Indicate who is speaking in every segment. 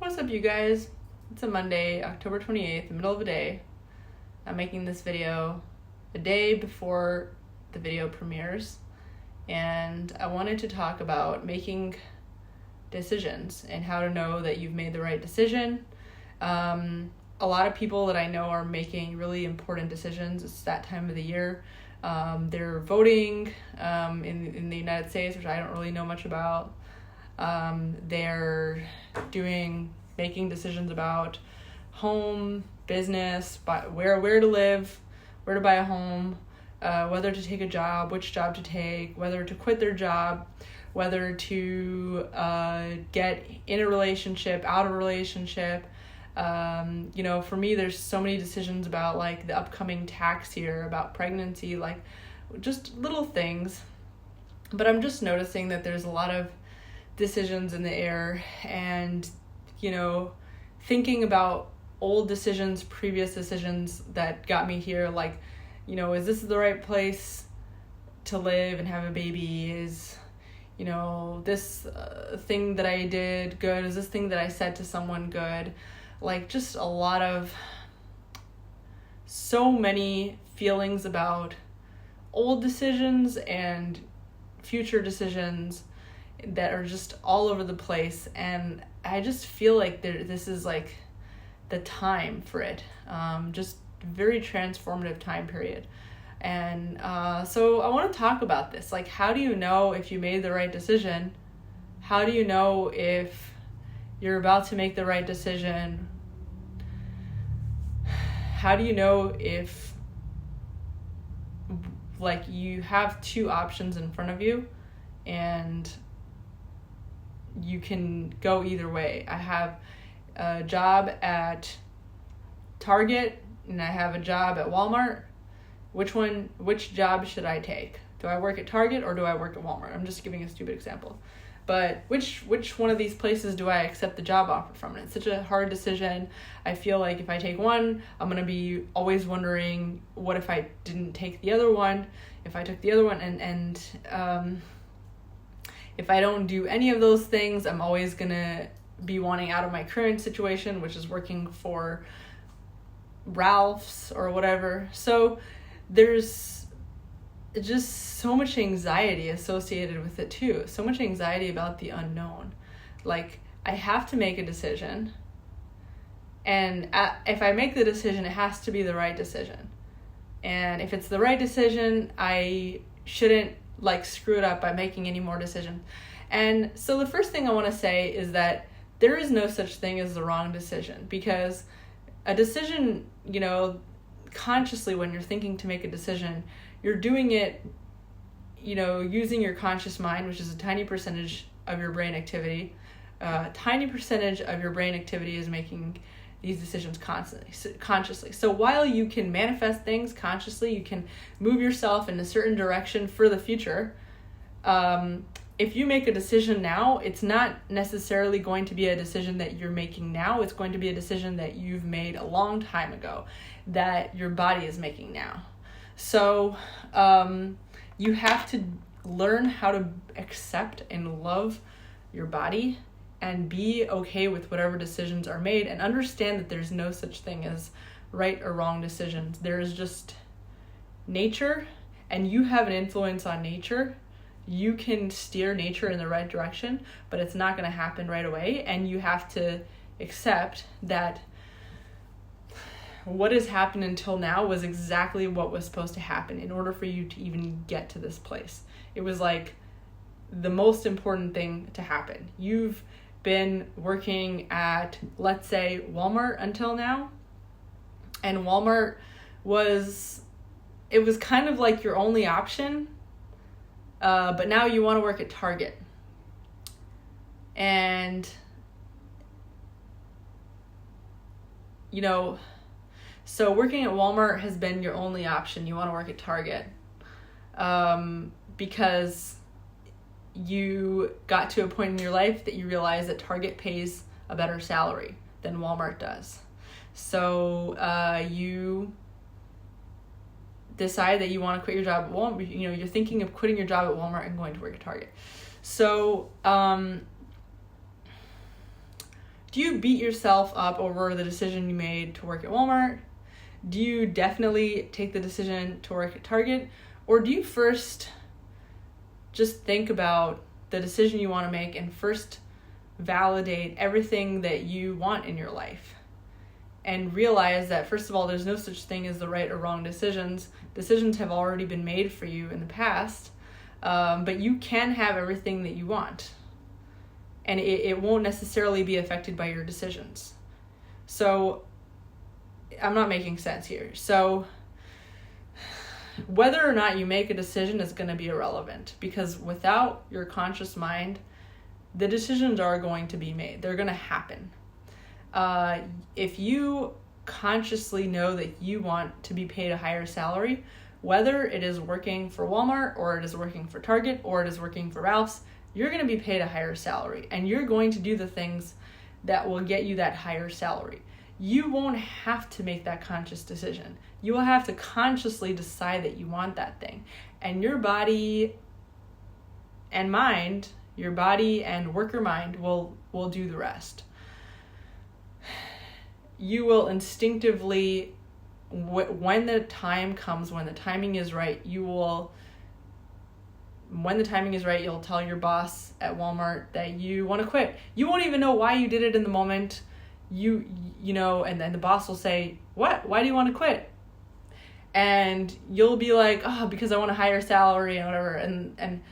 Speaker 1: What's up, you guys? It's a Monday, October 28th, the middle of the day. I'm making this video the day before the video premieres, and I wanted to talk about making decisions and how to know that you've made the right decision. A lot of people that I know are making really important decisions. It's that time of the year. They're voting in the United States, which I don't really know much about. They're making decisions about home, business, where to live, where to buy a home, whether to take a job, which job to take, whether to quit their job, whether to get in a relationship, out of a relationship. For me, there's so many decisions about like the upcoming tax year, about pregnancy, like just little things. But I'm just noticing that there's a lot of decisions in the air, and thinking about old decisions, previous decisions that got me here, like, is this the right place to live and have a baby? Is this thing that I did good? Is this thing that I said to someone good? Like, just a lot of, so many feelings about old decisions and future decisions that are just all over the place, and I just feel like this is like the time for it. Just very transformative time period. And so I want to talk about this. Like, how do you know if you made the right decision? How do you know if you're about to make the right decision? How do you know if, like, you have two options in front of you and you can go either way? I have a job at Target and I have a job at Walmart. Which job should I take? Do I work at Target or do I work at Walmart? I'm just giving a stupid example. But which one of these places do I accept the job offer from? And it's such a hard decision. I feel like if I take one, I'm going to be always wondering, what if I didn't take the other one? If I took the other one and if I don't do any of those things, I'm always going to be wanting out of my current situation, which is working for Ralph's or whatever. So there's just so much anxiety associated with it too. So much anxiety about the unknown. Like, I have to make a decision, and if I make the decision, it has to be the right decision. And if it's the right decision, I shouldn't screw it up by making any more decisions. And so the first thing I want to say is that there is no such thing as the wrong decision, because a decision, consciously, when you're thinking to make a decision, you're doing it, using your conscious mind, which is a tiny percentage of your brain activity. Tiny percentage of your brain activity is making these decisions consciously. So while you can manifest things consciously, you can move yourself in a certain direction for the future. If you make a decision now, it's not necessarily going to be a decision that you're making now. It's going to be a decision that you've made a long time ago, that your body is making now. So you have to learn how to accept and love your body and be okay with whatever decisions are made, and understand that there's no such thing as right or wrong decisions. There is just nature, and you have an influence on nature. You can steer nature in the right direction, but it's not going to happen right away, and you have to accept that what has happened until now was exactly what was supposed to happen in order for you to even get to this place. It was like the most important thing to happen. You've been working at, let's say, Walmart until now, and Walmart was kind of like your only option, but now you want to work at Target. And so working at Walmart has been your only option. You want to work at Target because you got to a point in your life that you realize that Target pays a better salary than Walmart does. So you decide that you want to quit your job at Walmart. You're thinking of quitting your job at Walmart and going to work at Target. So Do you beat yourself up over the decision you made to work at Walmart? Do you definitely take the decision to work at Target? Or do you first just think about the decision you want to make and first validate everything that you want in your life? And realize that, first of all, there's no such thing as the right or wrong decisions. Decisions have already been made for you in the past, but you can have everything that you want. And it won't necessarily be affected by your decisions. So, I'm not making sense here. So, whether or not you make a decision is going to be irrelevant, because without your conscious mind, the decisions are going to be made. They're going to happen. If you consciously know that you want to be paid a higher salary, whether it is working for Walmart or it is working for Target or it is working for Ralph's, you're going to be paid a higher salary, and you're going to do the things that will get you that higher salary. You won't have to make that conscious decision. You will have to consciously decide that you want that thing. And your body and mind, your body and worker mind will do the rest. You will instinctively, when the time comes, when the timing is right, when the timing is right, you'll tell your boss at Walmart that you want to quit. You won't even know why you did it in the moment. You know, and then the boss will say, "What? Why do you want to quit?" And you'll be like, "Oh, because I want a higher salary and whatever." And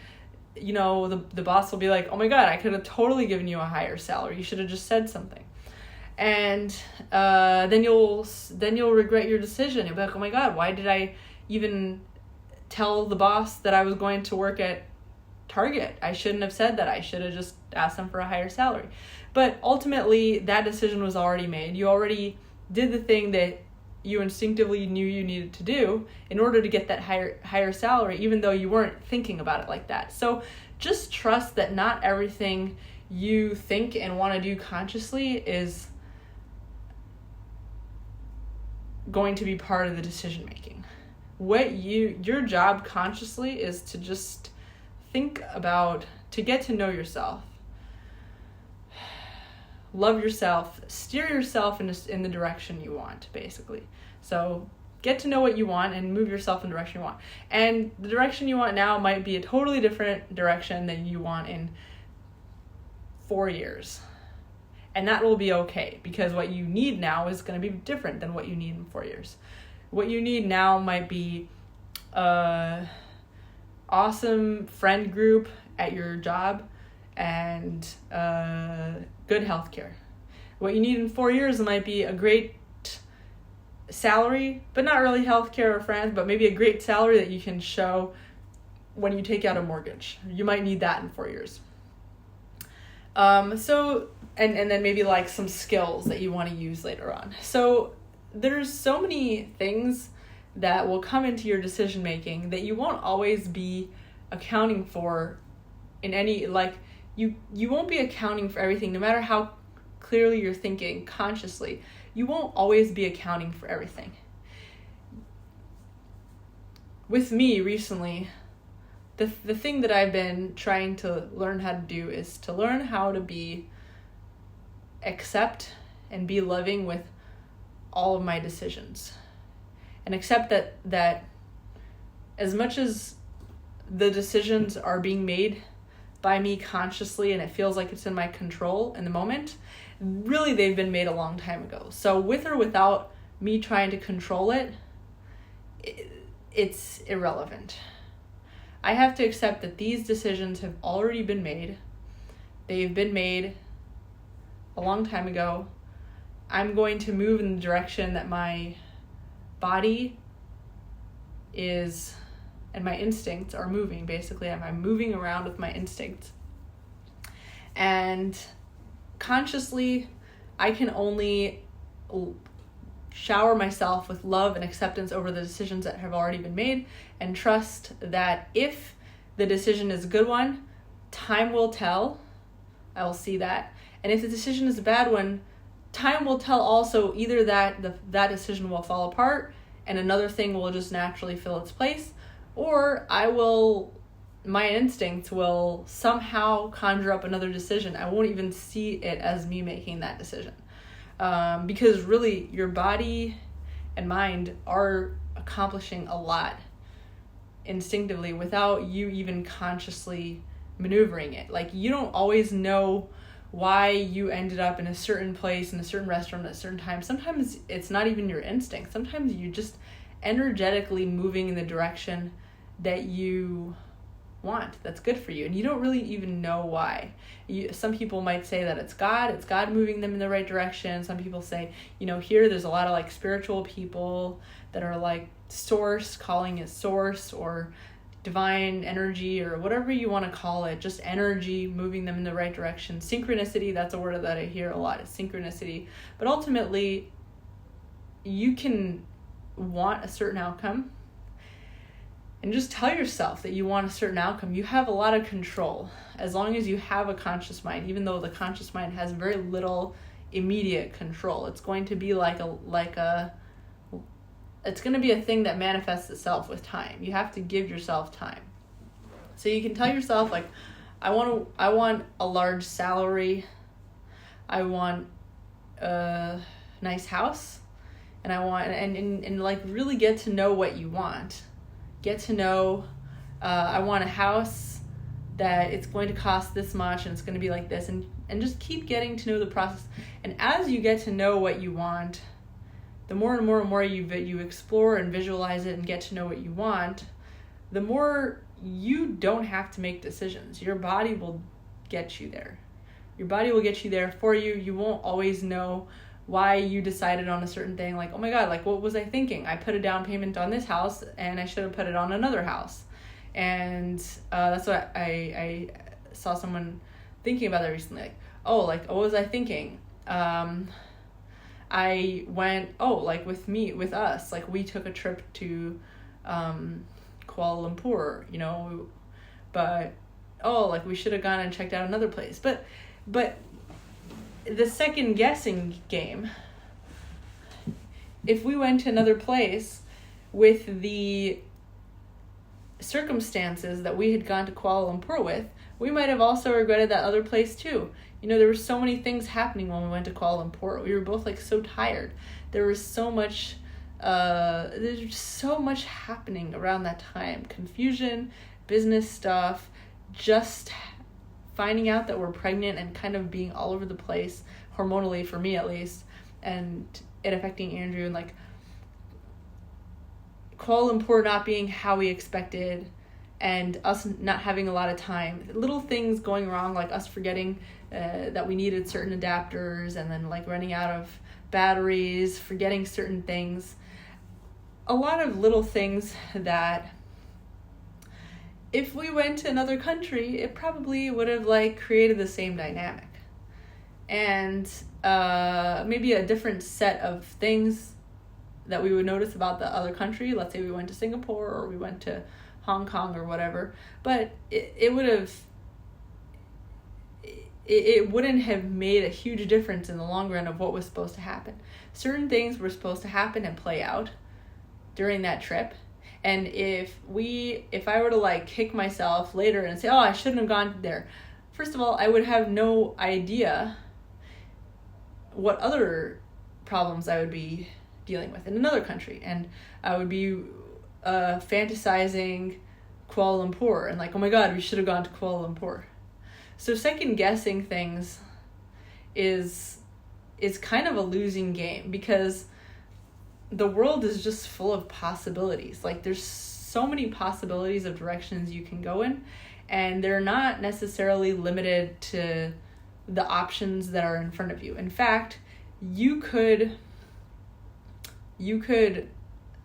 Speaker 1: you know, the boss will be like, "Oh my God, I could have totally given you a higher salary. You should have just said something." And then you'll regret your decision. You'll be like, "Oh my God, why did I even tell the boss that I was going to work at Target? I shouldn't have said that. I should have just asked them for a higher salary." But ultimately, that decision was already made. You already did the thing that you instinctively knew you needed to do in order to get that higher salary, even though you weren't thinking about it like that. So just trust that not everything you think and want to do consciously is going to be part of the decision making. Your job consciously is to just think about, to get to know yourself, love yourself, steer yourself in the direction you want, basically. So get to know what you want and move yourself in the direction you want. And the direction you want now might be a totally different direction than you want in 4 years. And that will be okay, because what you need now is going to be different than what you need in 4 years. What you need now might be an awesome friend group at your job and good healthcare. What you need in 4 years might be a great salary, but not really healthcare or friends, but maybe a great salary that you can show when you take out a mortgage. You might need that in 4 years. And then maybe like some skills that you want to use later on. So there's so many things that will come into your decision making that you won't always be accounting for in any, like, you won't be accounting for everything, no matter how clearly you're thinking consciously. You won't always be accounting for everything. With me recently, the thing that I've been trying to learn how to do is to learn how to accept and be loving with all of my decisions, and accept that as much as the decisions are being made by me consciously and it feels like it's in my control in the moment, really they've been made a long time ago. So with or without me trying to control it, it's irrelevant. I have to accept that these decisions have already been made. They've been made a long time ago. I'm going to move in the direction that my body is and my instincts are moving. Basically, I'm moving around with my instincts. And consciously, I can only shower myself with love and acceptance over the decisions that have already been made, and trust that if the decision is a good one, time will tell. I will see that. And if the decision is a bad one, time will tell also. Either that decision will fall apart and another thing will just naturally fill its place, or I will my instincts will somehow conjure up another decision. I won't even see it as me making that decision. Because really, your body and mind are accomplishing a lot instinctively without you even consciously maneuvering it. Like, you don't always know why you ended up in a certain place, in a certain restaurant at a certain time. Sometimes it's not even your instinct. Sometimes you just energetically moving in the direction that you want, that's good for you, and you don't really even know why. Some people might say that it's God moving them in the right direction. Some people say, here there's a lot of like spiritual people that are like source, calling it source or divine energy or whatever you want to call it, just energy moving them in the right direction. Synchronicity, that's a word that I hear a lot, is synchronicity. But ultimately, you can want a certain outcome and just tell yourself that you want a certain outcome. You have a lot of control as long as you have a conscious mind, even though the conscious mind has very little immediate control. It's going to be it's going to be a thing that manifests itself with time. You have to give yourself time. So you can tell yourself, like, I want a large salary. I want a nice house. And I want, and like really get to know what you want. Get to know, I want a house that it's going to cost this much and it's going to be like this. And just keep getting to know the process. And as you get to know what you want, the more and more and more you explore and visualize it and get to know what you want, the more you don't have to make decisions. Your body will get you there. Your body will get you there for you. You won't always know why you decided on a certain thing. Like, oh my God, like what was I thinking? I put a down payment on this house and I should have put it on another house. And that's what I saw someone thinking about that recently. Like, what was I thinking? I went, with us, like we took a trip to Kuala Lumpur, but, we should have gone and checked out another place. But the second guessing game, if we went to another place with the circumstances that we had gone to Kuala Lumpur with, we might have also regretted that other place too. There were so many things happening when we went to Kuala Lumpur. We were both like so tired. There was so much happening around that time. Confusion, business stuff, just finding out that we're pregnant and kind of being all over the place, hormonally for me at least, and it affecting Andrew, and like Kuala Lumpur not being how we expected, and us not having a lot of time. Little things going wrong, like us forgetting that we needed certain adapters, and then like running out of batteries, forgetting certain things. A lot of little things that if we went to another country, it probably would have like created the same dynamic. And maybe a different set of things that we would notice about the other country. Let's say we went to Singapore or we went to Hong Kong or whatever. But it wouldn't have made a huge difference in the long run of what was supposed to happen. Certain things were supposed to happen and play out during that trip. And if I were to like kick myself later and say, oh, I shouldn't have gone there. First of all, I would have no idea what other problems I would be dealing with in another country. And I would be fantasizing Kuala Lumpur and like, oh my God, we should have gone to Kuala Lumpur. So second guessing things is kind of a losing game, because the world is just full of possibilities. Like there's so many possibilities of directions you can go in, and they're not necessarily limited to the options that are in front of you. In fact, you could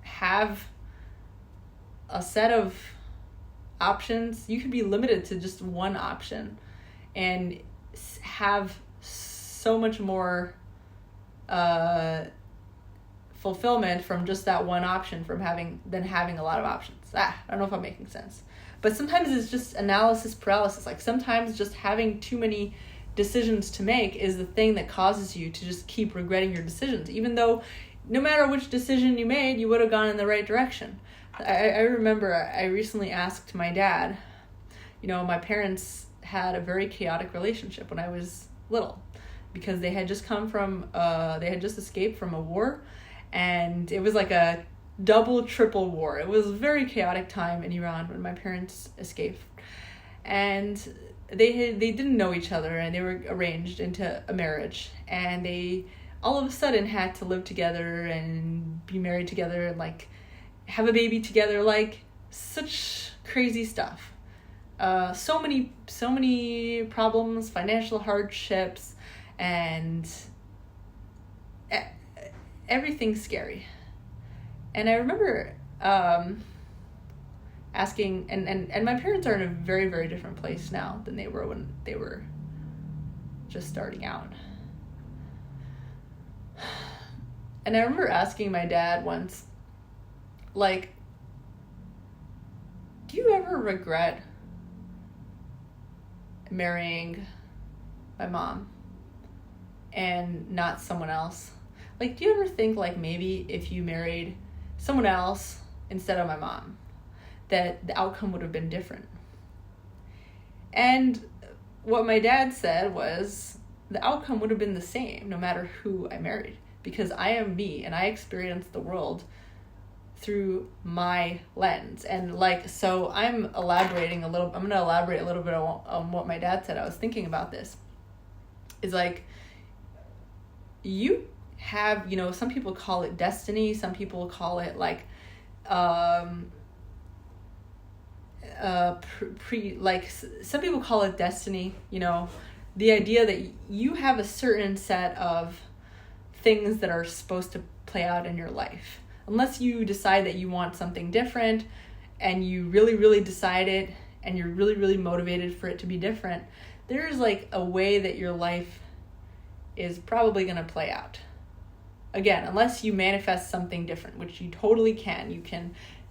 Speaker 1: have a set of options. You could be limited to just one option and have so much more fulfillment from just that one option than having a lot of options. I don't know if I'm making sense. But sometimes it's just analysis paralysis. Like sometimes just having too many decisions to make is the thing that causes you to just keep regretting your decisions, even though no matter which decision you made, you would have gone in the right direction. I remember I recently asked my dad, my parents had a very chaotic relationship when I was little, because they had just escaped from a war, and it was like a double, triple war. It was a very chaotic time in Iran when my parents escaped, and they didn't know each other, and they were arranged into a marriage, and they all of a sudden had to live together and be married together and like have a baby together, like such crazy stuff. So many problems, financial hardships, and everything's scary. And I remember asking, and my parents are in a very, very different place now than they were when they were just starting out. And I remember asking my dad once, like, do you ever regret marrying my mom and not someone else? Like, do you ever think, like, maybe if you married someone else instead of my mom, that the outcome would have been different? And what my dad said was, the outcome would have been the same no matter who I married, because I am me and I experience the world through my lens. And like, so I'm going to elaborate a little bit on what my dad said. I was thinking about this. Is like, you have, some people call it destiny, some people call it like some people call it destiny, the idea that you have a certain set of things that are supposed to play out in your life. Unless you decide that you want something different and you really, really decide it and you're really, really motivated for it to be different, there's like a way that your life is probably going to play out. Again, unless you manifest something different, which you totally can.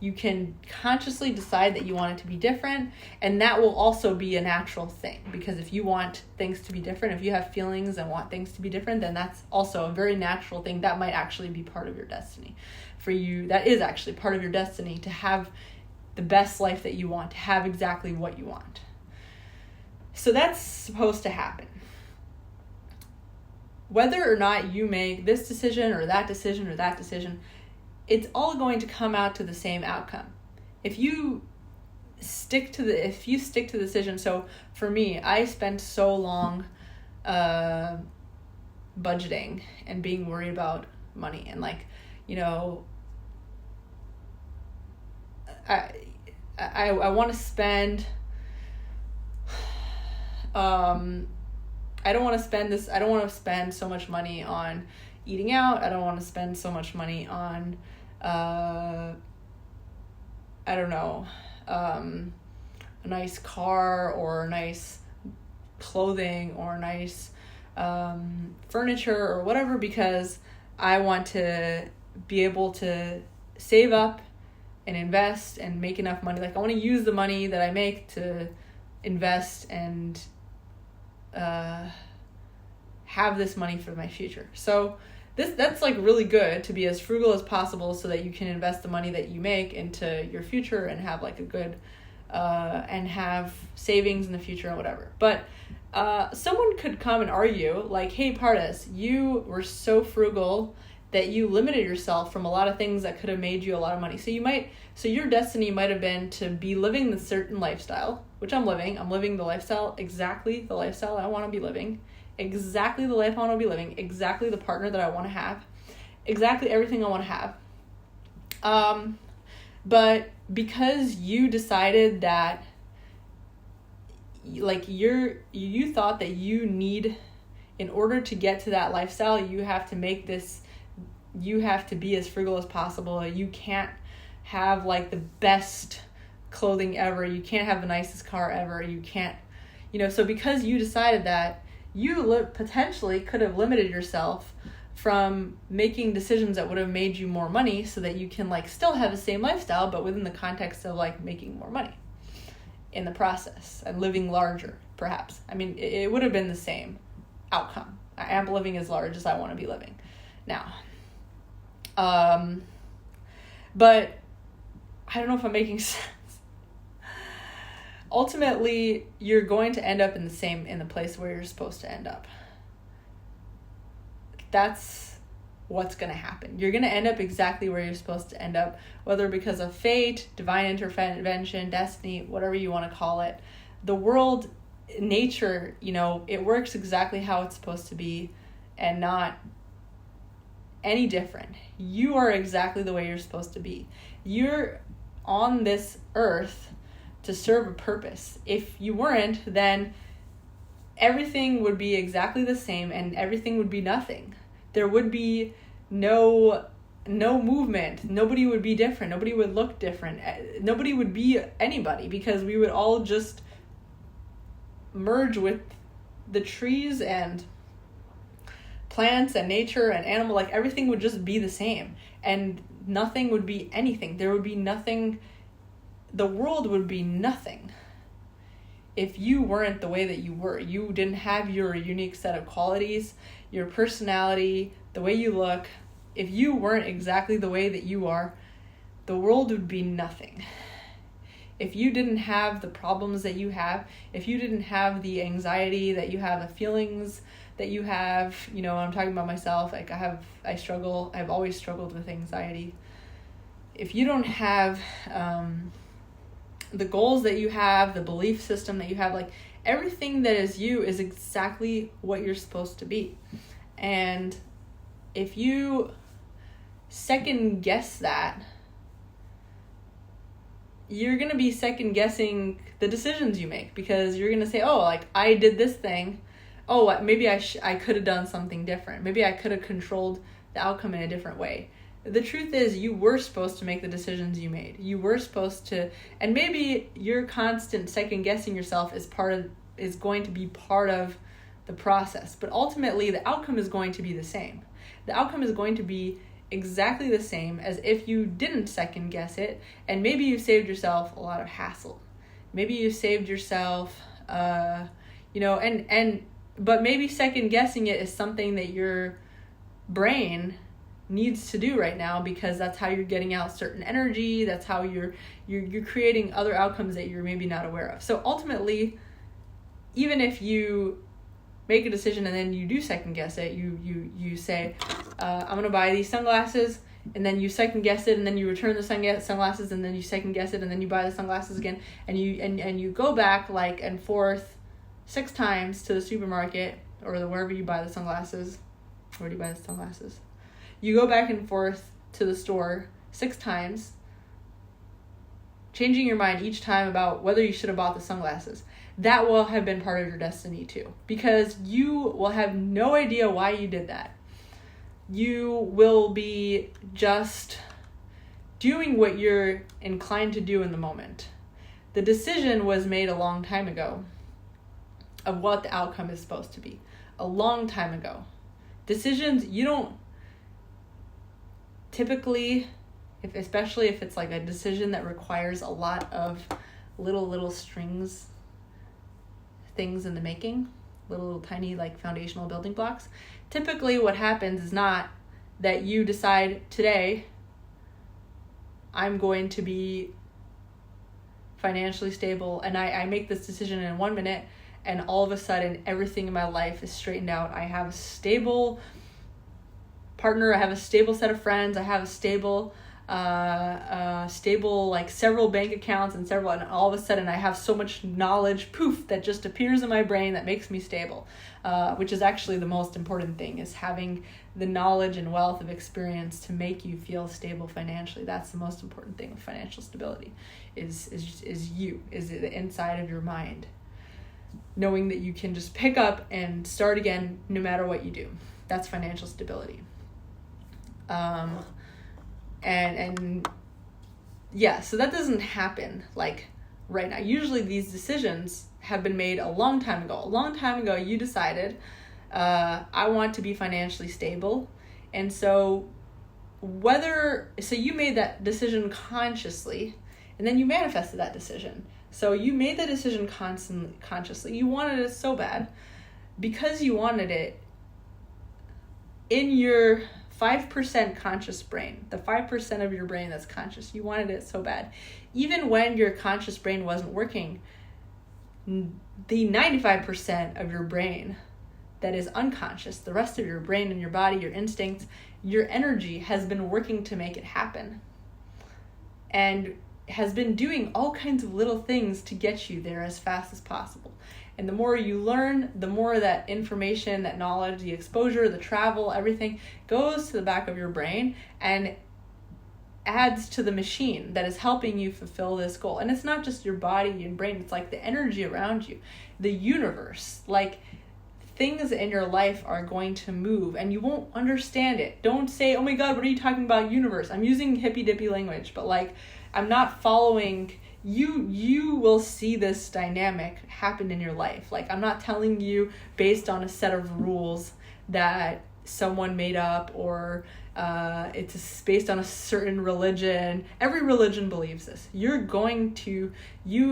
Speaker 1: You can consciously decide that you want it to be different, and that will also be a natural thing, because if you want things to be different, if you have feelings and want things to be different, then that's also a very natural thing. That might actually be part of your destiny. For you, that is actually part of your destiny, to have the best life that you want, to have exactly what you want. So that's supposed to happen. Whether or not you make this decision or that decision or that decision, it's all going to come out to the same outcome. If you stick to the decision. So for me, I spent so long budgeting and being worried about money, and like, I want to spend I don't want to spend so much money on eating out. I don't want to spend so much money on a nice car or nice clothing or nice furniture or whatever, because I want to be able to save up and invest and make enough money. Like, I want to use the money that I make to invest and have this money for my future. So that's like really good to be as frugal as possible so that you can invest the money that you make into your future and have like a good and have savings in the future and whatever. But someone could come and argue like, hey, Pardes, you were so frugal that you limited yourself from a lot of things that could have made you a lot of money. So your destiny might have been to be living the certain lifestyle, which I'm living. I'm living exactly the lifestyle I want to be living, exactly the life I want to be living, exactly the partner that I want to have, exactly everything I want to have. But because you decided that, like, you thought that you need, in order to get to that lifestyle, you have to be as frugal as possible. You can't have like the best clothing ever. You can't have the nicest car ever. You can't, so because you decided that, you potentially could have limited yourself from making decisions that would have made you more money, so that you can like still have the same lifestyle, but within the context of like making more money in the process and living larger, perhaps. I mean, it would have been the same outcome. I am living as large as I want to be living now. But I don't know if I'm making sense. ultimately you're going to end up in the place where you're supposed to end up. That's what's going to happen. You're going to end up exactly where you're supposed to end up, whether because of fate, divine intervention, destiny, whatever you want to call it. The world, nature, it works exactly how it's supposed to be and not any different. You are exactly the way you're supposed to be. You're on this earth to serve a purpose. If you weren't, then everything would be exactly the same and everything would be nothing. There would be no movement. Nobody would be different. Nobody would look different. Nobody would be anybody, because we would all just merge with the trees and plants and nature and animal. Like, everything would just be the same and nothing would be anything. There would be nothing. The world would be nothing if you weren't the way that you were. You didn't have your unique set of qualities, your personality, the way you look. If you weren't exactly the way that you are, the world would be nothing. If you didn't have the problems that you have, if you didn't have the anxiety that you have, the feelings that you have, I'm talking about myself, like I've always struggled with anxiety. If you don't have the goals that you have, the belief system that you have, like, everything that is you is exactly what you're supposed to be. And if you second guess that, you're going to be second guessing the decisions you make, because you're going to say, oh, like, I did this thing. Oh, maybe I could have done something different. Maybe I could have controlled the outcome in a different way. The truth is, you were supposed to make the decisions you made. You were supposed to, and maybe your constant second guessing yourself is going to be part of the process. But ultimately, the outcome is going to be the same. The outcome is going to be exactly the same as if you didn't second guess it, and maybe you saved yourself a lot of hassle. Maybe you saved yourself, but maybe second guessing it is something that your brain needs to do right now, because that's how you're getting out certain energy. That's how you're creating other outcomes that you're maybe not aware of. So ultimately, even if you make a decision and then you do second guess it, you say, I'm going to buy these sunglasses, and then you second guess it, and then you return the sunglasses, and then you second guess it, and then you buy the sunglasses again, and you go back like and forth 6 times to the supermarket or wherever you buy the sunglasses. Where do you buy the sunglasses? You go back and forth to the store 6 times, changing your mind each time about whether you should have bought the sunglasses. That will have been part of your destiny too, because you will have no idea why you did that. You will be just doing what you're inclined to do in the moment. The decision was made a long time ago of what the outcome is supposed to be. A long time ago. Decisions, you don't typically, especially if it's like a decision that requires a lot of little strings, things in the making, little tiny like foundational building blocks. Typically what happens is not that you decide, today I'm going to be financially stable, and I make this decision in 1 minute, and all of a sudden everything in my life is straightened out. I have a stable partner, I have a stable set of friends, I have a stable like several bank accounts and all of a sudden I have so much knowledge, poof, that just appears in my brain that makes me stable, which is actually the most important thing, is having the knowledge and wealth of experience to make you feel stable financially. That's the most important thing with financial stability, is the inside of your mind, knowing that you can just pick up and start again no matter what you do. That's financial stability. And yeah, so that doesn't happen like right now. Usually these decisions have been made a long time ago. A long time ago, you decided, I want to be financially stable. And so you made that decision consciously, and then you manifested that decision. So you made the decision consciously. You wanted it so bad. Because you wanted it, in your 5% conscious brain, the 5% of your brain that's conscious, you wanted it so bad. Even when your conscious brain wasn't working, the 95% of your brain that is unconscious, the rest of your brain and your body, your instincts, your energy has been working to make it happen. And has been doing all kinds of little things to get you there as fast as possible. And the more you learn, the more that information, that knowledge, the exposure, the travel, everything goes to the back of your brain and adds to the machine that is helping you fulfill this goal. And it's not just your body and brain, it's like the energy around you, the universe. Like, things in your life are going to move and you won't understand it. Don't say, oh my God, what are you talking about, universe? I'm using hippy dippy language, but like, I'm not following you. You will see this dynamic happen in your life. Like, I'm not telling you based on a set of rules that someone made up, or it's based on a certain religion. Every religion believes this. You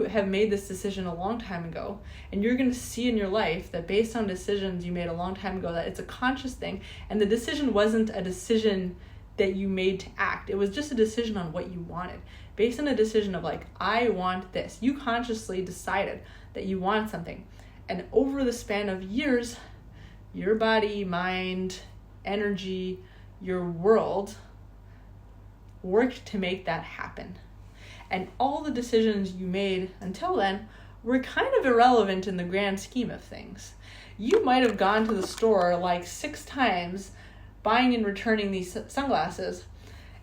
Speaker 1: have made this decision a long time ago, and you're going to see in your life that based on decisions you made a long time ago, that it's a conscious thing, and the decision wasn't a decision that you made to act. It was just a decision on what you wanted. Based on a decision of like, I want this. You consciously decided that you want something. And over the span of years, your body, mind, energy, your world worked to make that happen. And all the decisions you made until then were kind of irrelevant in the grand scheme of things. You might have gone to the store like 6 times buying and returning these sunglasses,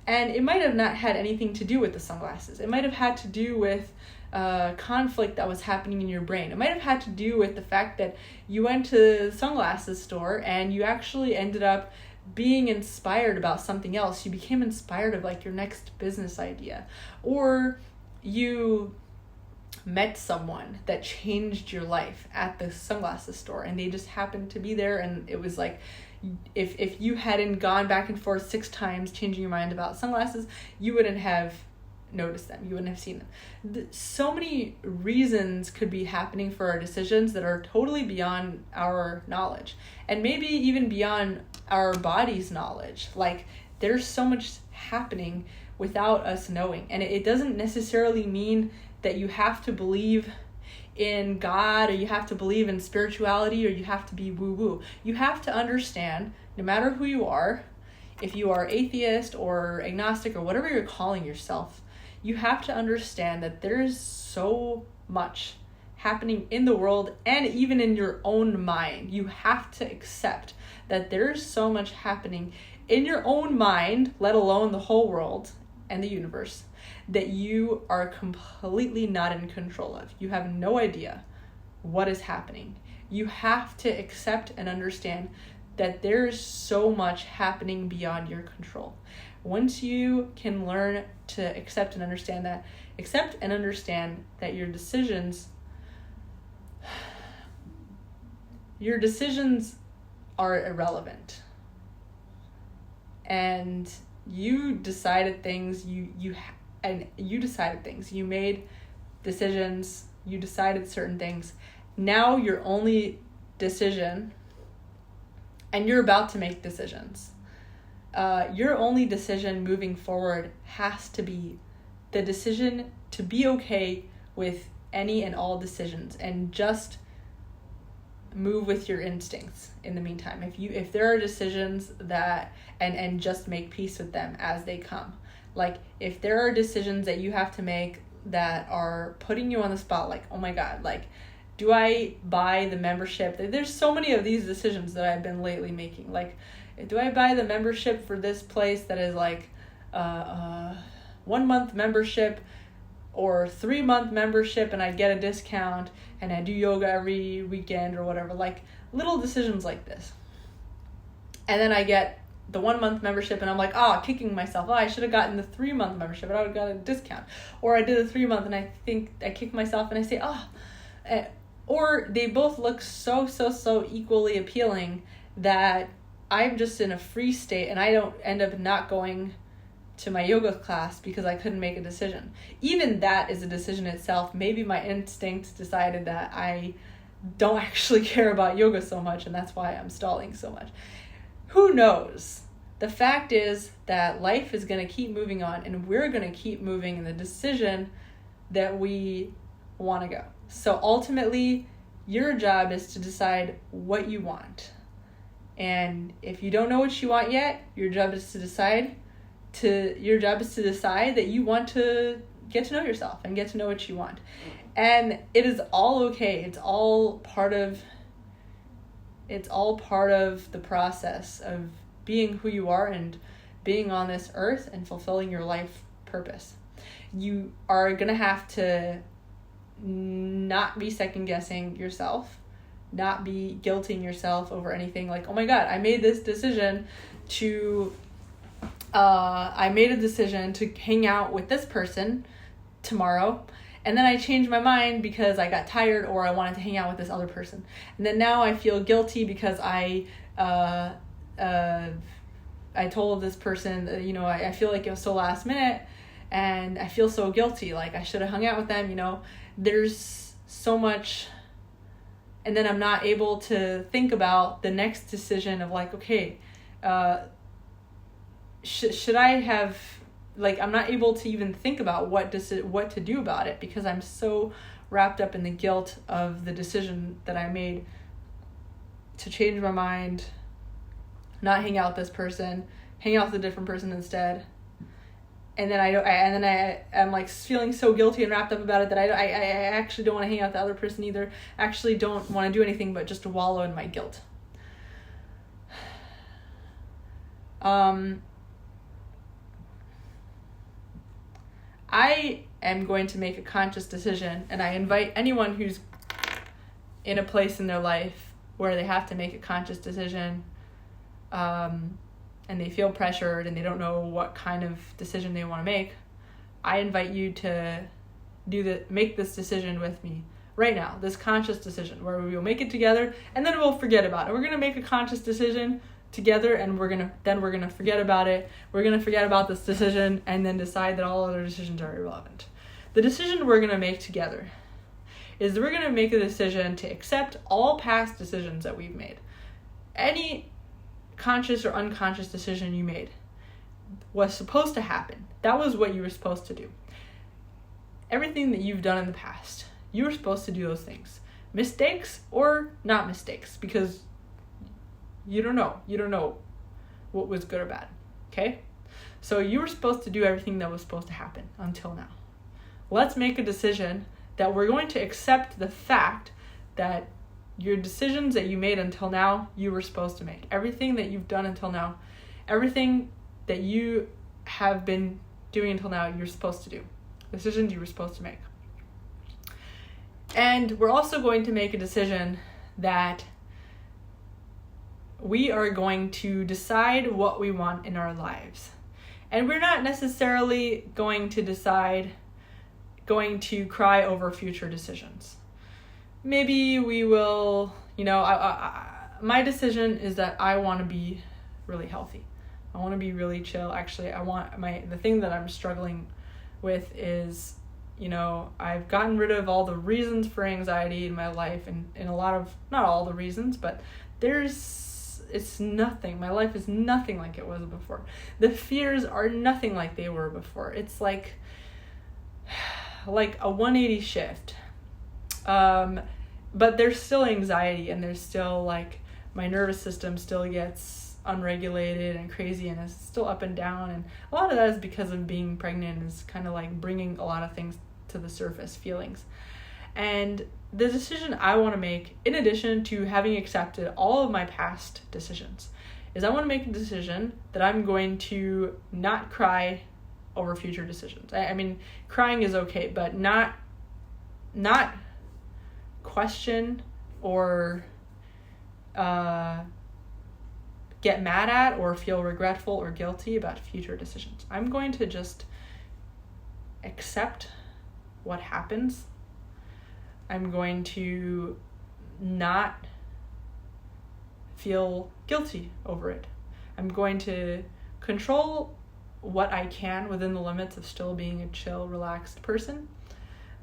Speaker 1: and it might have not had anything to do with the sunglasses. It might have had to do with conflict that was happening in your brain. It might have had to do with the fact that you went to the sunglasses store and you actually ended up being inspired about something else. You became inspired of like your next business idea, or you met someone that changed your life at the sunglasses store and they just happened to be there, and it was like, if you hadn't gone back and forth 6 times changing your mind about sunglasses, you wouldn't have noticed them. You wouldn't have seen them. So many reasons could be happening for our decisions that are totally beyond our knowledge, and maybe even beyond our body's knowledge. Like, there's so much happening without us knowing. And it doesn't necessarily mean that you have to believe in God, or you have to believe in spirituality, or you have to be woo-woo. You have to understand, no matter who you are, if you are atheist or agnostic or whatever you're calling yourself, you have to understand that there's so much happening in the world and even in your own mind. You have to accept that there's so much happening in your own mind, let alone the whole world and the universe, that you are completely not in control of. You have no idea what is happening. You have to accept and understand that there's so much happening beyond your control. Once you can learn to accept and understand that your decisions are irrelevant, and you decided things, you made decisions, you decided certain things. Now your only decision, and you're about to make decisions, your only decision moving forward has to be the decision to be okay with any and all decisions, and just move with your instincts in the meantime. If there are decisions that, and just make peace with them as they come. Like, if there are decisions that you have to make that are putting you on the spot, like, oh my God, like, do I buy the membership? There's so many of these decisions that I've been lately making. Like, do I buy the membership for this place that is like 1 month membership or 3 month membership, and I get a discount, and I do yoga every weekend or whatever, like little decisions like this. And then I get the 1 month membership and I'm like, kicking myself. I should have gotten the 3 month membership and I would have got a discount. Or I did a 3 month and I think I kick myself and I say, or they both look so equally appealing that I'm just in a free state and I don't end up not going to my yoga class because I couldn't make a decision. Even that is a decision itself. Maybe my instincts decided that I don't actually care about yoga so much, and that's why I'm stalling so much. Who knows? The fact is that life is going to keep moving on, and we're going to keep moving in the decision that we want to go. So ultimately, your job is to decide what you want. And if you don't know what you want yet, your job is to decide that you want to get to know yourself and get to know what you want. And it is all okay. It's all part of the process of being who you are and being on this earth and fulfilling your life purpose. You are going to have to not be second guessing yourself, not be guilting yourself over anything like, oh my God, I made a decision to hang out with this person tomorrow, and then I changed my mind because I got tired or I wanted to hang out with this other person. And then now I feel guilty because I told this person, I feel like it was so last minute and I feel so guilty. Like I should have hung out with them, There's so much. And then I'm not able to think about the next decision of like, okay, should I have, like, I'm not able to even think about what to do about it because I'm so wrapped up in the guilt of the decision that I made to change my mind, not hang out with this person, hang out with a different person instead. And then I'm like feeling so guilty and wrapped up about it that I actually don't want to hang out with the other person either. I actually don't want to do anything but just to wallow in my guilt. I am going to make a conscious decision, and I invite anyone who's in a place in their life where they have to make a conscious decision, and they feel pressured and they don't know what kind of decision they want to make. I invite you to make this decision with me right now, this conscious decision where we will make it together and then we'll forget about it. We're going to make a conscious decision together and we're going to forget about it. We're going to forget about this decision and then decide that all other decisions are irrelevant. The decision we're going to make together is we're going to make a decision to accept all past decisions that we've made. Any conscious or unconscious decision you made was supposed to happen. That was what you were supposed to do. Everything that you've done in the past, you were supposed to do those things. Mistakes or not mistakes, because you don't know. You don't know what was good or bad. Okay? So you were supposed to do everything that was supposed to happen until now. Let's make a decision that we're going to accept the fact that your decisions that you made until now, you were supposed to make. Everything that you've done until now, everything that you have been doing until now, you're supposed to do. Decisions you were supposed to make. And we're also going to make a decision that we are going to decide what we want in our lives. And we're not necessarily going to cry over future decisions. Maybe we will, my decision is that I want to be really healthy. I want to be really chill. Actually, the thing that I'm struggling with is, I've gotten rid of all the reasons for anxiety in my life and a lot of, not all the reasons, but it's nothing. My life is nothing like it was before. The fears are nothing like they were before. It's like a 180 shift. But there's still anxiety and there's still my nervous system still gets unregulated and crazy and it's still up and down. And a lot of that is because of being pregnant is kind of bringing a lot of things to the surface, feelings. And the decision I want to make, in addition to having accepted all of my past decisions, is I want to make a decision that I'm going to not cry over future decisions. I mean, crying is okay, but not question or get mad at or feel regretful or guilty about future decisions. I'm going to just accept what happens. I'm going to not feel guilty over it. I'm going to control what I can within the limits of still being a chill, relaxed person.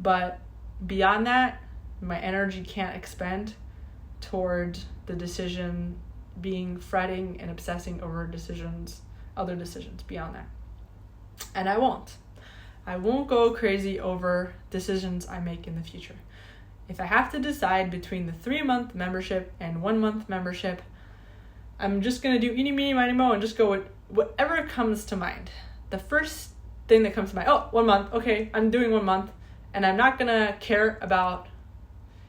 Speaker 1: But beyond that, my energy can't expend toward the decision being fretting and obsessing over other decisions beyond that. And I won't go crazy over decisions I make in the future. if I have to decide between the 3-month membership and 1-month membership, I'm just going to do eeny, meeny, miny, moe and just go with whatever comes to mind. The first thing that comes to mind, 1 month, okay, I'm doing 1 month, and I'm not going to care about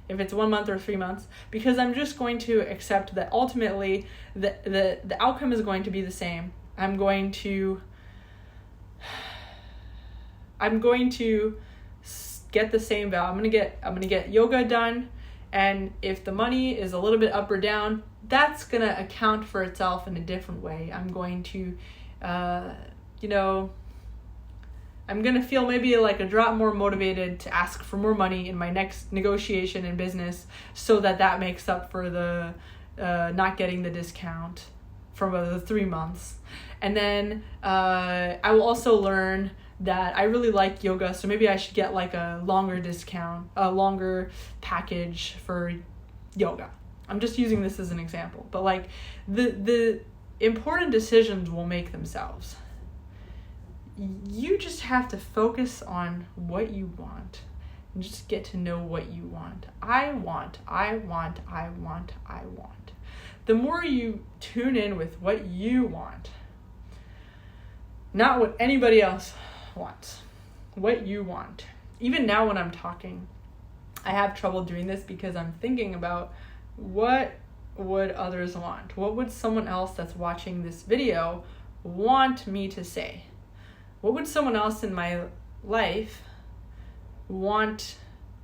Speaker 1: if it's 1 month or 3 months, because I'm just going to accept that ultimately the outcome is going to be the same. I'm going to get the same value. I'm gonna get yoga done, and if the money is a little bit up or down, that's gonna account for itself in a different way. I'm going to, I'm gonna feel maybe like a drop more motivated to ask for more money in my next negotiation in business, so that makes up for the not getting the discount from the 3 months. And then I will also learn that I really like yoga, so maybe I should get like a longer discount, a longer package for yoga. I'm just using this as an example, but like the important decisions will make themselves. You just have to focus on what you want and just get to know what you want. I want. The more you tune in with what you want, not what anybody else wants, what you want. Even now when I'm talking, I have trouble doing this because I'm thinking about what would others want? What would someone else that's watching this video want me to say? What would someone else in my life want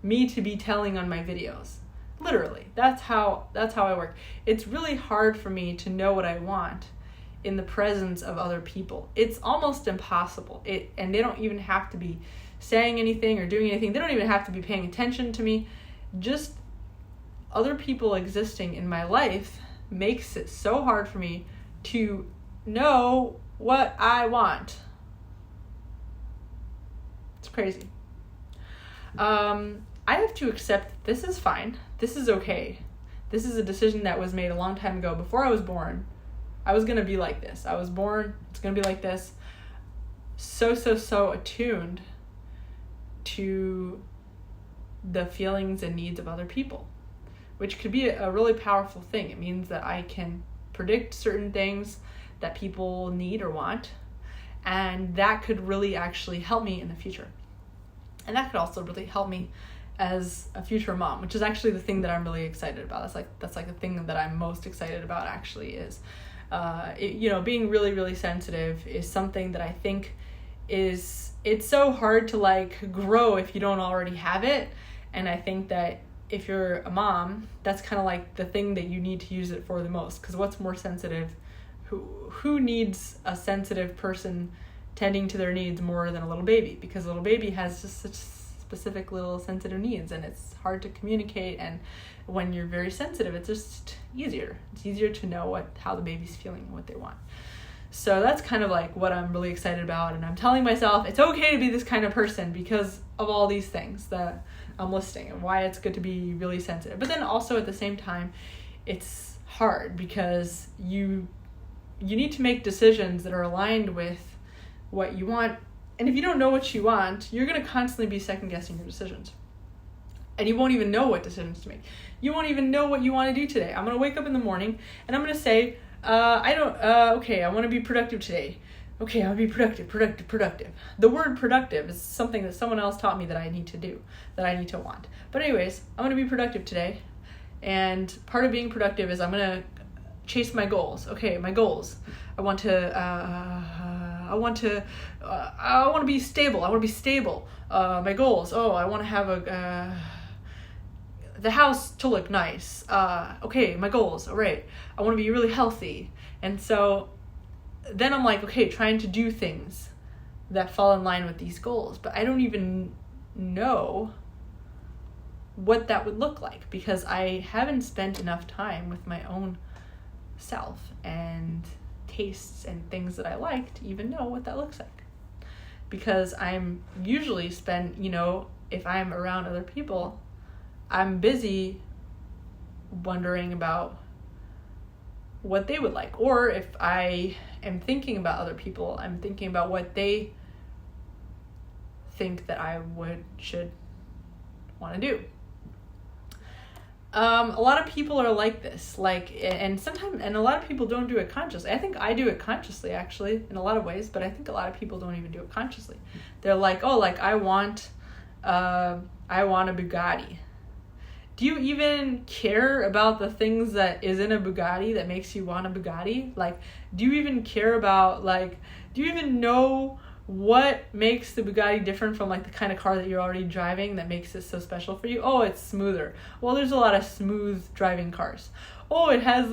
Speaker 1: me to be telling on my videos? Literally, that's how I work. It's really hard for me to know what I want in the presence of other people. It's almost impossible. And they don't even have to be saying anything or doing anything. They don't even have to be paying attention to me. Just other people existing in my life makes it so hard for me to know what I want. It's crazy. I have to accept that this is fine. This is okay. This is a decision that was made a long time ago. Before I was born, I was going to be like this. I was born, it's going to be like this. So attuned to the feelings and needs of other people, which could be a really powerful thing. It means that I can predict certain things that people need or want, and that could really actually help me in the future. And that could also really help me as a future mom, which is actually the thing that I'm really excited about. That's like the thing that I'm most excited about actually is, being really, really sensitive is something that I think it's so hard to like grow if you don't already have it. And I think that if you're a mom, that's kind of like the thing that you need to use it for the most, because what's more sensitive? Who needs a sensitive person tending to their needs more than a little baby? Because a little baby has just such specific little sensitive needs, and it's hard to communicate, and when you're very sensitive, it's just easier. It's easier to know how the baby's feeling and what they want. So that's kind of like what I'm really excited about, and I'm telling myself it's okay to be this kind of person because of all these things that I'm listing and why it's good to be really sensitive. But then also at the same time, it's hard because you need to make decisions that are aligned with what you want. And if you don't know what you want, you're going to constantly be second guessing your decisions. And you won't even know what decisions to make. You won't even know what you want to do today. I'm going to wake up in the morning and I'm going to say, I want to be productive today. Okay, I'll be productive. The word productive is something that someone else taught me that I need to do, that I need to want. But anyways, I'm going to be productive today. And part of being productive is I'm going to chase my goals. Okay, my goals. I want to be stable. My goals. I want to have the house to look nice. Okay, my goals. All right. I want to be really healthy. And so then I'm like, okay, trying to do things that fall in line with these goals, but I don't even know what that would look like because I haven't spent enough time with my own self and tastes and things that I like to even know what that looks like. Because I'm usually if I'm around other people, I'm busy wondering about what they would like. Or if I am thinking about other people, I'm thinking about what they think that I should want to do. A lot of people are like this, and sometimes, and a lot of people don't do it consciously. I think I do it consciously, actually, in a lot of ways, but I think a lot of people don't even do it consciously. They're like, oh, like, I want a Bugatti. Do you even care about the things that is in a Bugatti that makes you want a Bugatti? Like, do you even care about, like, do you even know what makes the Bugatti different from, like, the kind of car that you're already driving that makes it so special for you? Oh, it's smoother. Well, there's a lot of smooth driving cars. Oh, it has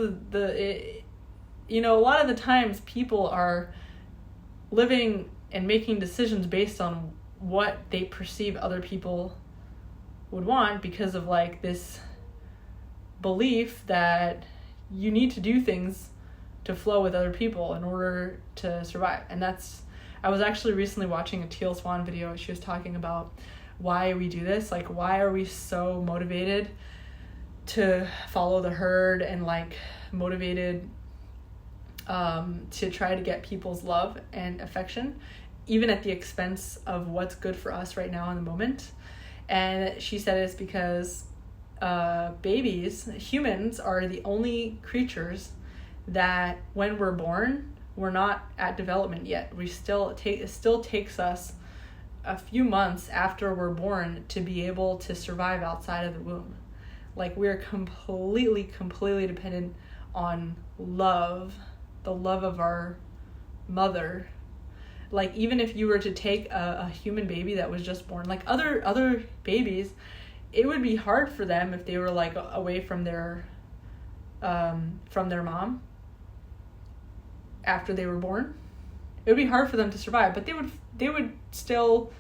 Speaker 1: you know, a lot of the times people are living and making decisions based on what they perceive other people would want, because of, like, this belief that you need to do things to flow with other people in order to survive. And I was actually recently watching a Teal Swan video. She was talking about why we do this. Like, why are we so motivated to follow the herd and, like, motivated to try to get people's love and affection, even at the expense of what's good for us right now in the moment. And she said it's because humans are the only creatures that when we're born, we're not at development yet. It still takes us a few months after we're born to be able to survive outside of the womb. Like, we're completely dependent on love, the love of our mother. Like, even if you were to take a human baby that was just born, like other babies, it would be hard for them if they were, like, away from their mom after they were born. It would be hard for them to survive, but they would still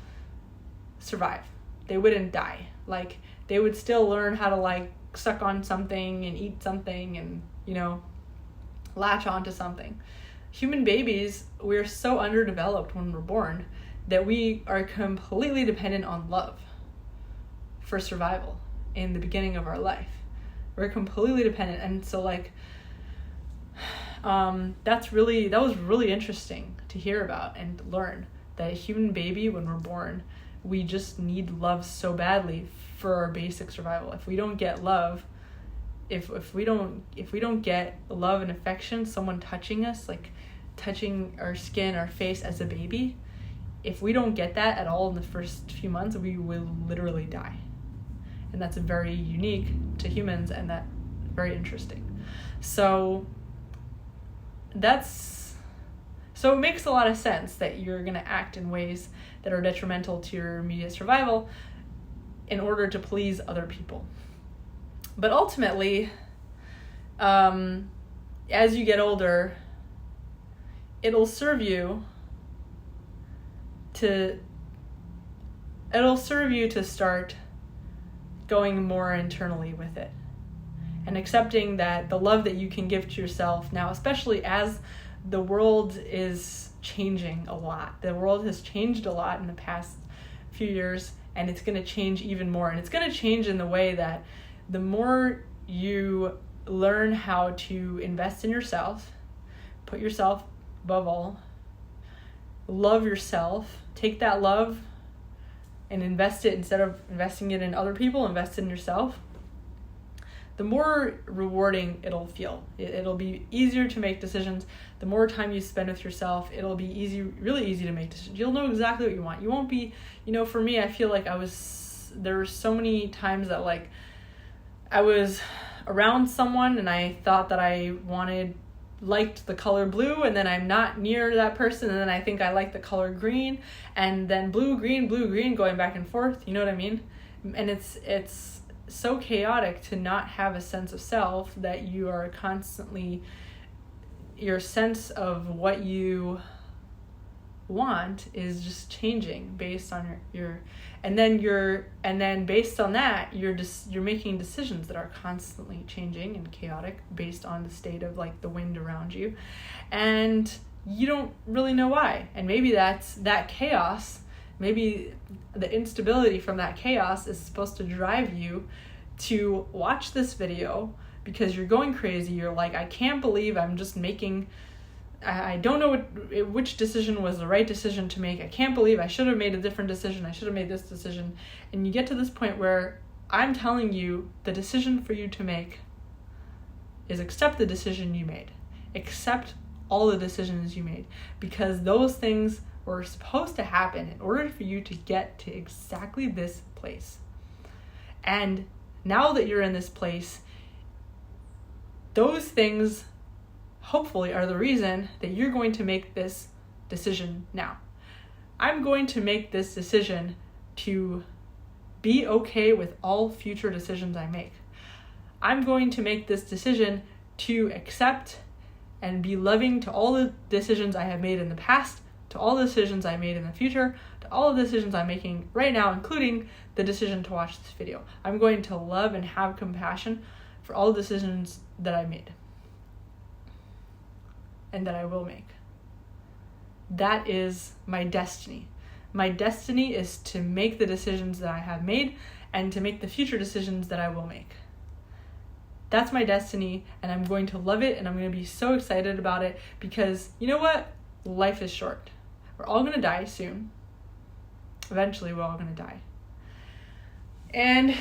Speaker 1: survive. They wouldn't die. Like, they would still learn how to, like, suck on something and eat something and, you know, latch onto something. Human babies, we're so underdeveloped when we're born that we are completely dependent on love for survival in the beginning of our life. We're completely dependent. And so, like, that was really interesting to hear about and learn that a human baby, when we're born, we just need love so badly for our basic survival. If we don't get love, if we don't get love and affection, someone touching us, like touching our skin, our face as a baby, if we don't get that at all in the first few months, we will literally die. And that's very unique to humans, and that very interesting. So it makes a lot of sense that you're going to act in ways that are detrimental to your immediate survival in order to please other people. But ultimately, as you get older, it'll serve you to start going more internally with it and accepting that the love that you can give to yourself now, especially as the world is changing a lot. The world has changed a lot in the past few years, and it's going to change even more. And it's going to change in the way that the more you learn how to invest in yourself, put yourself above all, love yourself, take that love and invest it, instead of investing it in other people, invest it in yourself, the more rewarding it'll feel. It'll be easier to make decisions. The more time you spend with yourself, it'll be really easy to make decisions. You'll know exactly what you want. You won't be, for me, I feel like there were so many times that, like, I was around someone and I thought that I liked the color blue, and then I'm not near that person, and then I think I like the color green, and then blue, green, going back and forth. You know what I mean? And it's so chaotic to not have a sense of self, that you are constantly, your sense of what you want is just changing based on and then based on that, you're making decisions that are constantly changing and chaotic based on the state of, like, the wind around you, and you don't really know why. And maybe that's that chaos. Maybe the instability from that chaos is supposed to drive you to watch this video because you're going crazy. You're like, I can't believe I'm just making, I don't know which decision was the right decision to make. I can't believe I should have made a different decision. I should have made this decision. And you get to this point where I'm telling you, the decision for you to make is accept the decision you made. Accept all the decisions you made, because those things were supposed to happen in order for you to get to exactly this place. And now that you're in this place, those things hopefully are the reason that you're going to make this decision now. I'm going to make this decision to be okay with all future decisions I make. I'm going to make this decision to accept and be loving to all the decisions I have made in the past, to all the decisions I made in the future, to all the decisions I'm making right now, including the decision to watch this video. I'm going to love and have compassion for all the decisions that I made and that I will make. That is my destiny. My destiny is to make the decisions that I have made and to make the future decisions that I will make. That's my destiny, and I'm going to love it, and I'm going to be so excited about it, because you know what? Life is short. We're all going to die soon. Eventually, we're all going to die. And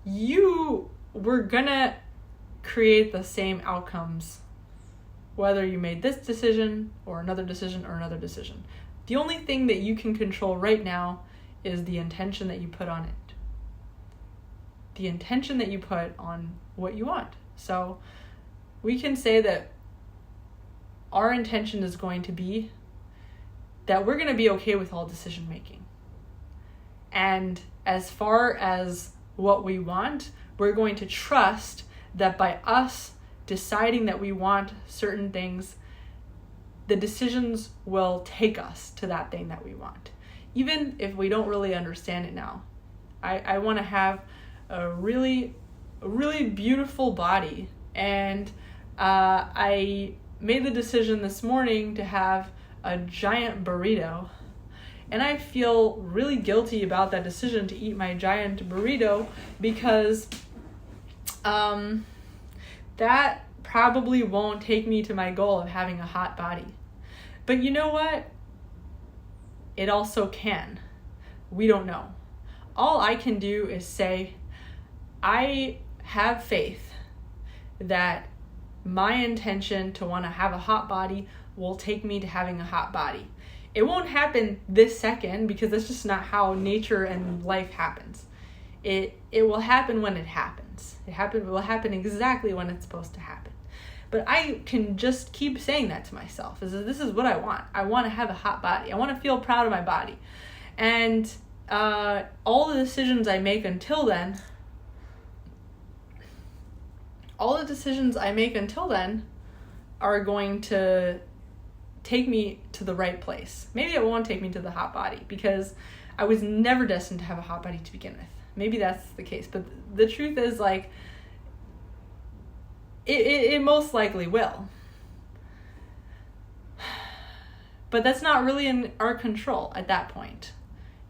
Speaker 1: you were going to create the same outcomes, whether you made this decision or another decision or another decision. The only thing that you can control right now is the intention that you put on it. The intention that you put on what you want. So we can say that our intention is going to be that we're going to be okay with all decision making. And as far as what we want, we're going to trust that by us deciding that we want certain things, the decisions will take us to that thing that we want. Even if we don't really understand it now. I want to have a really beautiful body, and I made the decision this morning to have a giant burrito, and I feel really guilty about that decision to eat my giant burrito, because that probably won't take me to my goal of having a hot body. But you know what? It also can. We don't know. All I can do is say, I have faith that my intention to want to have a hot body will take me to having a hot body. It won't happen this second, because that's just not how nature and life happens. It will happen when it happens. It will happen exactly when it's supposed to happen. But I can just keep saying that to myself. This is what I want. I want to have a hot body. I want to feel proud of my body. And all the decisions I make until then are going to take me to the right place. Maybe it won't take me to the hot body, because I was never destined to have a hot body to begin with. Maybe that's the case. But the truth is, like, it most likely will. But that's not really in our control at that point.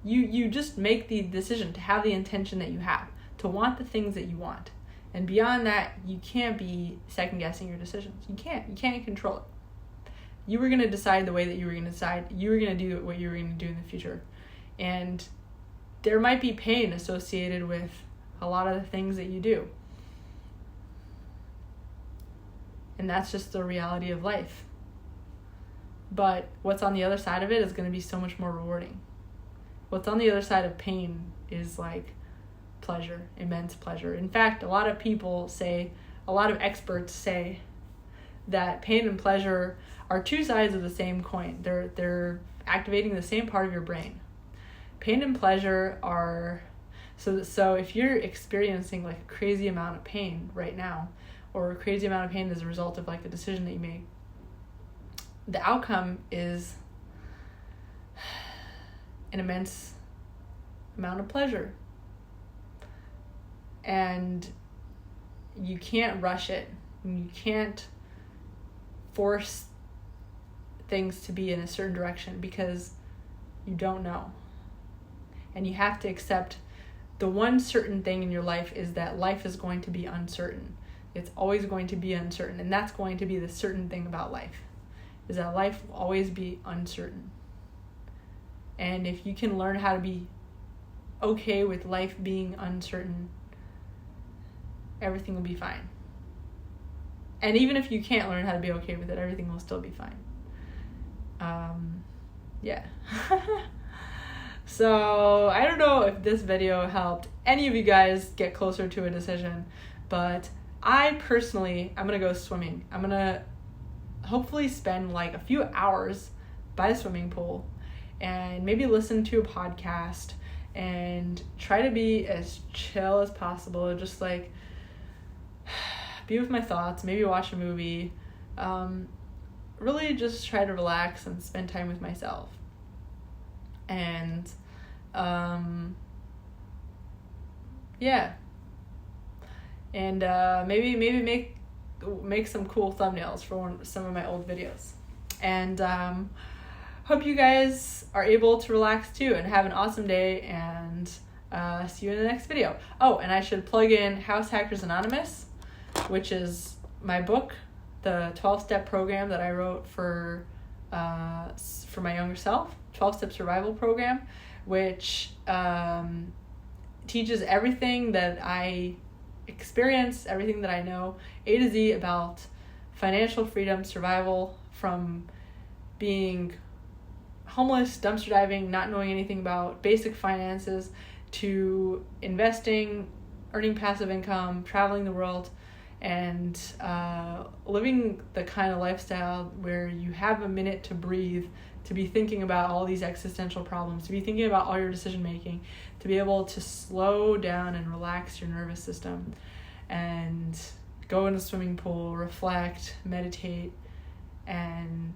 Speaker 1: You just make the decision to have the intention that you have, to want the things that you want. And beyond that, you can't be second guessing your decisions. You can't control it. You were going to decide the way that you were going to decide. You were going to do what you were going to do in the future. And there might be pain associated with a lot of the things that you do. And that's just the reality of life. But what's on the other side of it is going to be so much more rewarding. What's on the other side of pain is like pleasure, immense pleasure. In fact, a lot of experts say that pain and pleasure are two sides of the same coin. They're activating the same part of your brain. Pain and pleasure are, so if you're experiencing like a crazy amount of pain right now, or a crazy amount of pain as a result of like the decision that you made, the outcome is an immense amount of pleasure. And you can't rush it. You can't force things to be in a certain direction, because you don't know. And you have to accept the one certain thing in your life is that life is going to be uncertain. It's always going to be uncertain. And that's going to be the certain thing about life, is that life will always be uncertain. And if you can learn how to be okay with life being uncertain, everything will be fine. And even if you can't learn how to be okay with it, everything will still be fine. Yeah. So I don't know if this video helped any of you guys get closer to a decision, but I personally, I'm gonna go swimming. I'm gonna hopefully spend like a few hours by the swimming pool and maybe listen to a podcast and try to be as chill as possible, just like be with my thoughts, maybe watch a movie, really just try to relax and spend time with myself. And yeah, and maybe make some cool thumbnails for some of my old videos. And hope you guys are able to relax too and have an awesome day, and see you in the next video. Oh, and I should plug in House Hackers Anonymous, which is my book, the 12-step program that I wrote for my younger self, 12-step survival program, which teaches everything that I experience, everything that I know, A to Z, about financial freedom, survival, from being homeless, dumpster diving, not knowing anything about basic finances, to investing, earning passive income, traveling the world, and living the kind of lifestyle where you have a minute to breathe, to be thinking about all these existential problems, to be thinking about all your decision making, to be able to slow down and relax your nervous system, and go in the swimming pool, reflect, meditate, and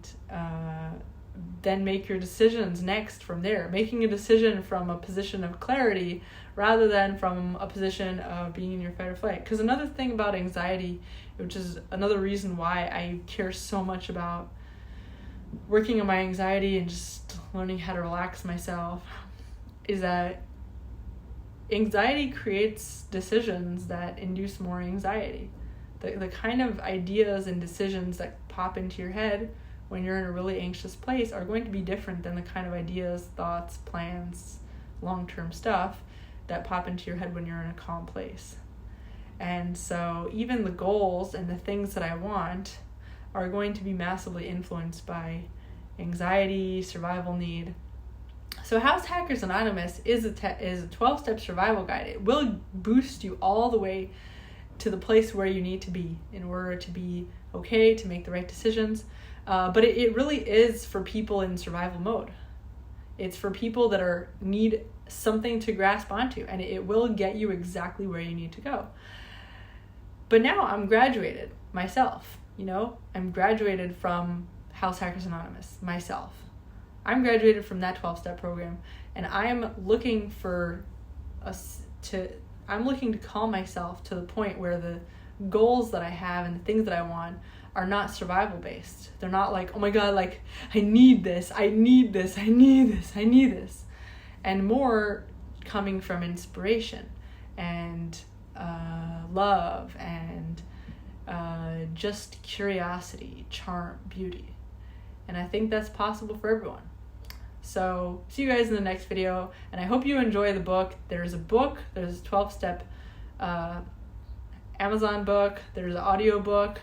Speaker 1: then make your decisions next from there. Making a decision from a position of clarity rather than from a position of being in your fight or flight. Because another thing about anxiety, which is another reason why I care so much about working on my anxiety and just learning how to relax myself, is that anxiety creates decisions that induce more anxiety. The kind of ideas and decisions that pop into your head when you're in a really anxious place are going to be different than the kind of ideas, thoughts, plans, long-term stuff that pop into your head when you're in a calm place. And so even the goals and the things that I want are going to be massively influenced by anxiety, survival need. So House Hackers Anonymous is a 12-step survival guide. It will boost you all the way to the place where you need to be in order to be okay, to make the right decisions. But it really is for people in survival mode. It's for people that need something to grasp onto, and it will get you exactly where you need to go. But now I'm graduated myself, I'm graduated from House Hackers Anonymous myself. I'm graduated from that 12-step program, and I'm looking to calm myself to the point where the goals that I have and the things that I want are not survival based. They're not like, oh my God, like I need this, and more coming from inspiration and love and just curiosity, charm, beauty. And I think that's possible for everyone. So see you guys in the next video, and I hope you enjoy the book. There's a 12-step Amazon book, there's an audiobook,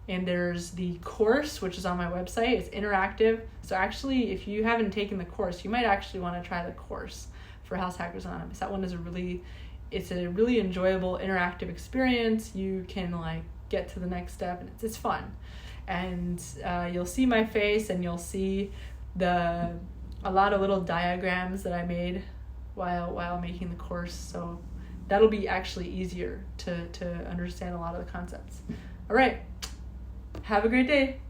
Speaker 1: and there's the course, which is on my website. It's interactive. So actually, if you haven't taken the course, you might actually want to try the course for House Hackers Anonymous. That one is a really enjoyable interactive experience. You can get to the next step, and it's fun. And you'll see my face, and you'll see a lot of little diagrams that I made while making the course. So that'll be actually easier to understand a lot of the concepts. All right. Have a great day.